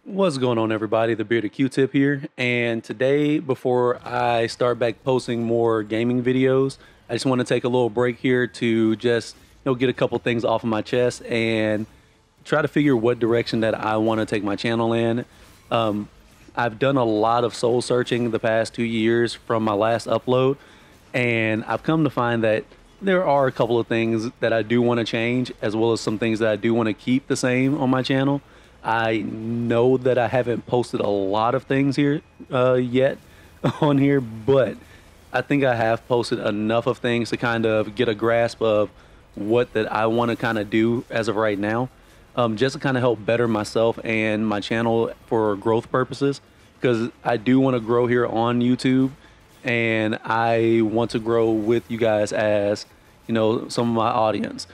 What's going on, everybody? The Bearded Q-Tip here, and today, before I start back posting more gaming videos, I just want to take a little break here to just get a couple things off of my chest and try to figure what direction that I want to take my channel in. I've done a lot of soul searching the past 2 years from my last upload, and I've come to find that there are a couple of things that I do want to change, as well as some things that I do want to keep the same on my channel. I know that I haven't posted a lot of things here yet on here, but I think I have posted enough of things to kind of get a grasp of what that I want to kind of do as of right now, just to kind of help better myself and my channel for growth purposes, because I do want to grow here on YouTube, and I want to grow with you guys as some of my audience.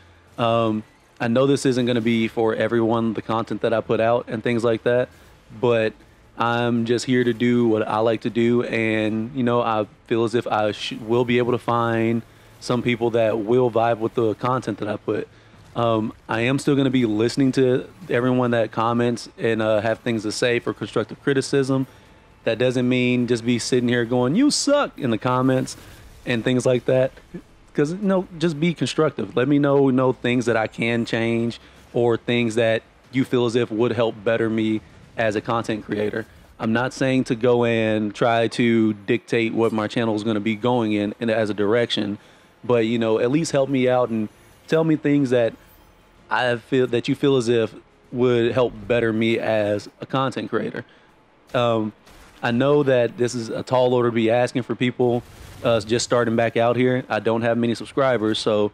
I know this isn't going to be for everyone, the content that I put out and things like that, but I'm just here to do what I like to do, and I feel as if I will be able to find some people that will vibe with the content that I put. I am still going to be listening to everyone that comments and have things to say for constructive criticism. That doesn't mean just be sitting here going, "You suck," in the comments and things like that. Because just be constructive. Let me know things that I can change, or things that you feel as if would help better me as a content creator. I'm not saying to go and try to dictate what my channel is going to be going in as a direction, but at least help me out and tell me things that you feel as if would help better me as a content creator. I know that this is a tall order to be asking for people just starting back out here. I don't have many subscribers, so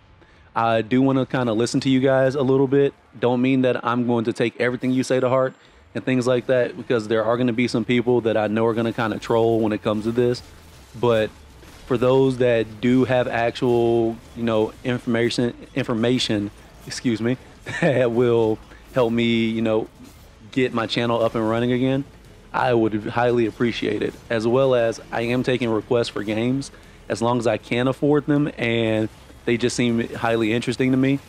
I do want to kind of listen to you guys a little bit. Don't mean that I'm going to take everything you say to heart and things like that, because there are going to be some people that I know are going to kind of troll when it comes to this. But for those that do have actual, information, excuse me, that will help me, get my channel up and running again, I would highly appreciate it. As well as I am taking requests for games as long as I can afford them and they just seem highly interesting to me.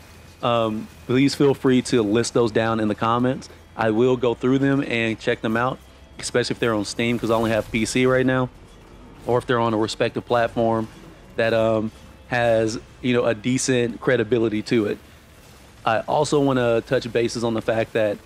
Please feel free to list those down in the comments. I will go through them and check them out, especially if they're on Steam, because I only have PC right now, or if they're on a respective platform that has a decent credibility to it. I also want to touch bases on the fact that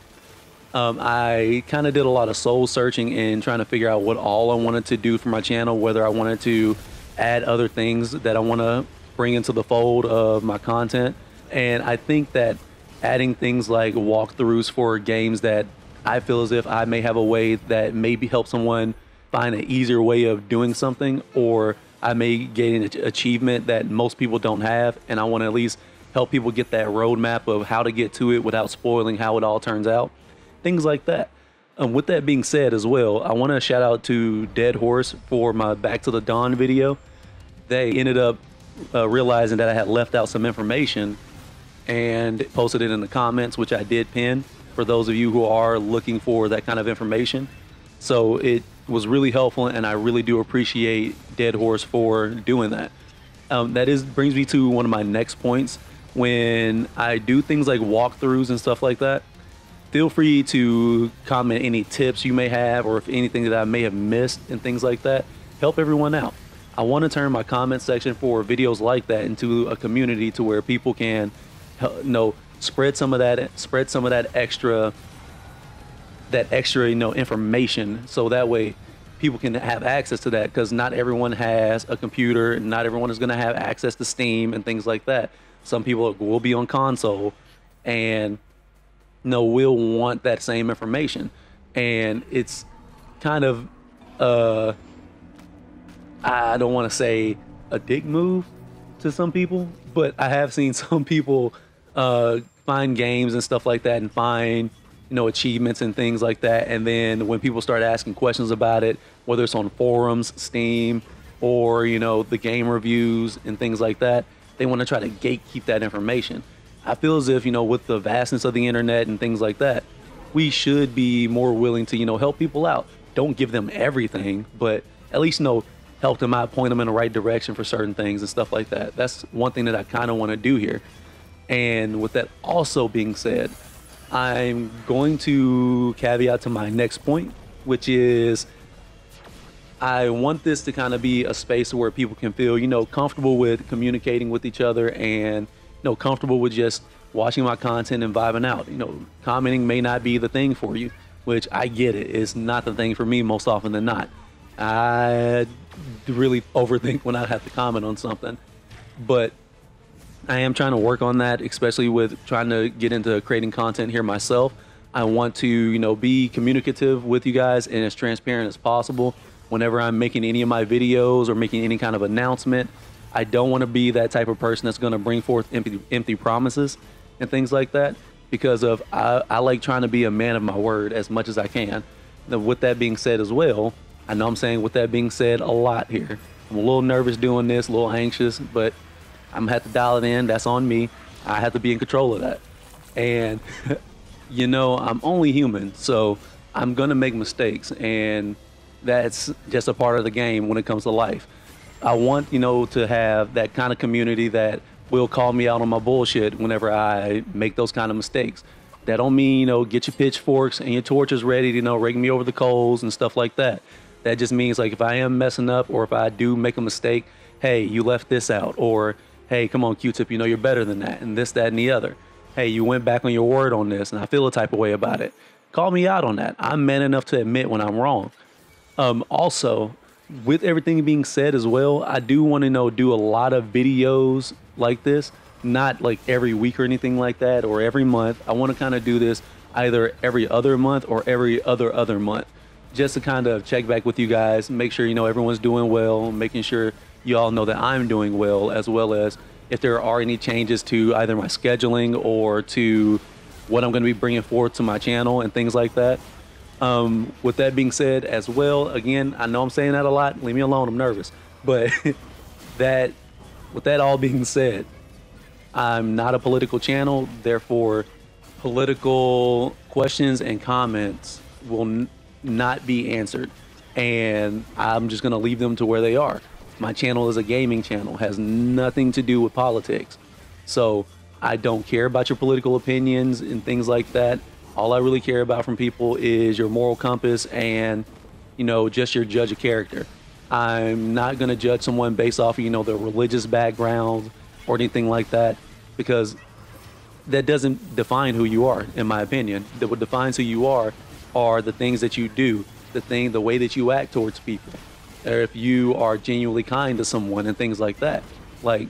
I kind of did a lot of soul searching and trying to figure out what all I wanted to do for my channel, whether I wanted to add other things that I want to bring into the fold of my content. And I think that adding things like walkthroughs for games that I feel as if I may have a way that maybe help someone find an easier way of doing something, or I may get an achievement that most people don't have, and I want to at least help people get that roadmap of how to get to it without spoiling how it all turns out. Things like that. With that being said as well, I want to shout out to Dead Horse for my Back to the Dawn video. They ended up realizing that I had left out some information and posted it in the comments, which I did pin for those of you who are looking for that kind of information. So it was really helpful, and I really do appreciate Dead Horse for doing that. Brings me to one of my next points. When I do things like walkthroughs and stuff like that, feel free to comment any tips you may have, or if anything that I may have missed and things like that. Help everyone out. I want to turn my comment section for videos like that into a community to where people can, spread some of that extra information, so that way people can have access to that, because not everyone has a computer, and not everyone is going to have access to Steam and things like that. Some people will be on console and will want that same information, and it's kind of I don't want to say a dick move to some people, but I have seen some people find games and stuff like that and find achievements and things like that, and then when people start asking questions about it, whether it's on forums, Steam, or the game reviews and things like that, they want to try to gatekeep that information. I feel as if, with the vastness of the internet and things like that, we should be more willing to, help people out. Don't give them everything, but at least, help them out, point them in the right direction for certain things and stuff like that. That's one thing that I kind of want to do here. And with that also being said, I'm going to caveat to my next point, which is I want this to kind of be a space where people can feel, comfortable with communicating with each other and, comfortable with just watching my content and vibing out. Commenting may not be the thing for you, which I get it. It's not the thing for me most often than not. I really overthink when I have to comment on something, but I am trying to work on that, especially with trying to get into creating content here myself. I want to, be communicative with you guys and as transparent as possible. Whenever I'm making any of my videos or making any kind of announcement, I don't want to be that type of person that's going to bring forth empty promises and things like that, because I like trying to be a man of my word as much as I can. Now, with that being said as well, I know I'm saying with that being said a lot here. I'm a little nervous doing this, a little anxious, but I'm gonna have to dial it in. That's on me. I have to be in control of that. And I'm only human, so I'm gonna make mistakes, and that's just a part of the game when it comes to life. I want, to have that kind of community that will call me out on my bullshit whenever I make those kind of mistakes. That don't mean, get your pitchforks and your torches ready to, rake me over the coals and stuff like that. That just means, like, if I am messing up or if I do make a mistake, hey, you left this out, or hey, come on, Q-Tip, you're better than that, and this, that, and the other. Hey, you went back on your word on this, and I feel a type of way about it. Call me out on that. I'm man enough to admit when I'm wrong. Also, with everything being said as well, I do want to do a lot of videos like this, not like every week or anything like that, or every month. I want to kind of do this either every other month or every other month, just to kind of check back with you guys, make sure, everyone's doing well, making sure you all know that I'm doing well as if there are any changes to either my scheduling or to what I'm going to be bringing forward to my channel and things like that. With that being said as well, again, I know I'm saying that a lot. Leave me alone. I'm nervous. But with that all being said, I'm not a political channel. Therefore, political questions and comments will not be answered. And I'm just going to leave them to where they are. My channel is a gaming channel, has nothing to do with politics. So I don't care about your political opinions and things like that. All I really care about from people is your moral compass and, just your judge of character. I'm not going to judge someone based off of, their religious background or anything like that, because that doesn't define who you are, in my opinion. What defines who you are the things that you do, the way that you act towards people, or if you are genuinely kind to someone and things like that. Like,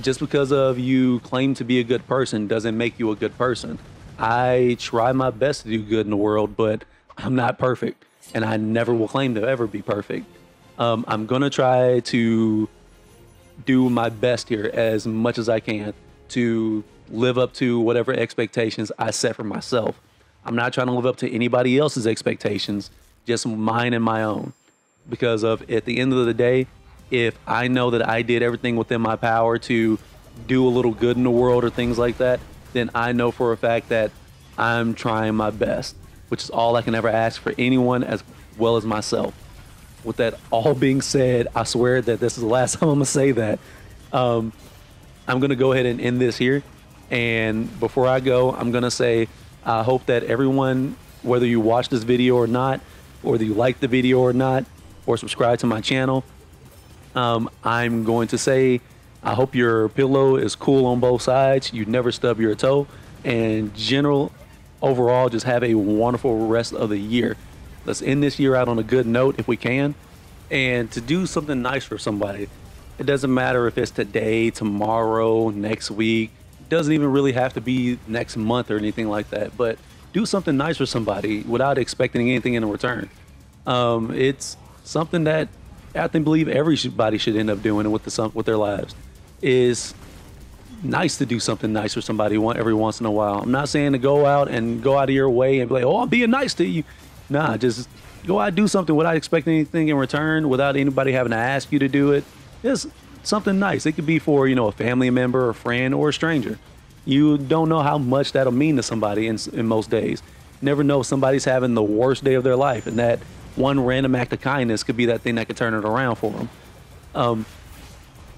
just because of you claim to be a good person doesn't make you a good person. I try my best to do good in the world, but I'm not perfect, and I never will claim to ever be perfect. I'm gonna try to do my best here as much as I can to live up to whatever expectations I set for myself. I'm not trying to live up to anybody else's expectations, just mine and my own. Because at the end of the day, if I know that I did everything within my power to do a little good in the world or things like that, then I know for a fact that I'm trying my best, which is all I can ever ask for anyone as well as myself. With that all being said, I swear that this is the last time I'm gonna say that. I'm gonna go ahead and end this here. And before I go, I'm gonna say, I hope that everyone, whether you watch this video or not, or whether you like the video or not, or subscribe to my channel, I'm going to say, I hope your pillow is cool on both sides. You never stub your toe. And overall, just have a wonderful rest of the year. Let's end this year out on a good note if we can. And to do something nice for somebody. It doesn't matter if it's today, tomorrow, next week. It doesn't even really have to be next month or anything like that. But do something nice for somebody without expecting anything in return. It's something that I believe everybody should end up doing with their lives. Is nice to do something nice for somebody every once in a while. I'm not saying to go out of your way and be like, oh, I'm being nice to you. Nah, just go out and do something without expecting anything in return, without anybody having to ask you to do it. Just something nice. It could be for, a family member, a friend, or a stranger. You don't know how much that'll mean to somebody in most days. Never know if somebody's having the worst day of their life, and that one random act of kindness could be that thing that could turn it around for them.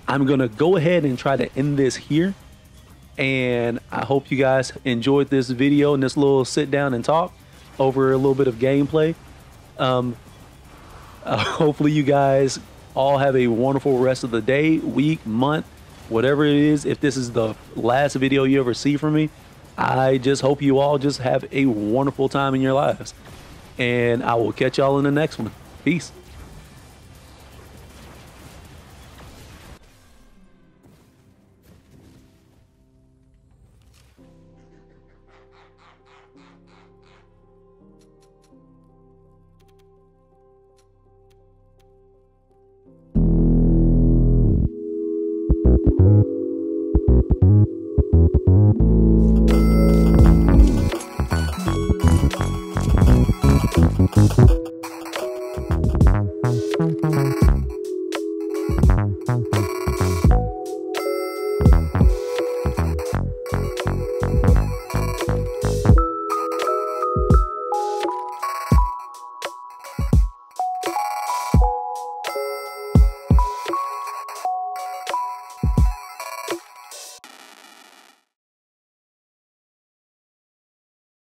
I'm gonna go ahead and try to end this here. And I hope you guys enjoyed this video and this little sit down and talk over a little bit of gameplay. Hopefully you guys all have a wonderful rest of the day, week, month, whatever it is. If this is the last video you ever see from me, I just hope you all just have a wonderful time in your lives. And I will catch y'all in the next one. Peace.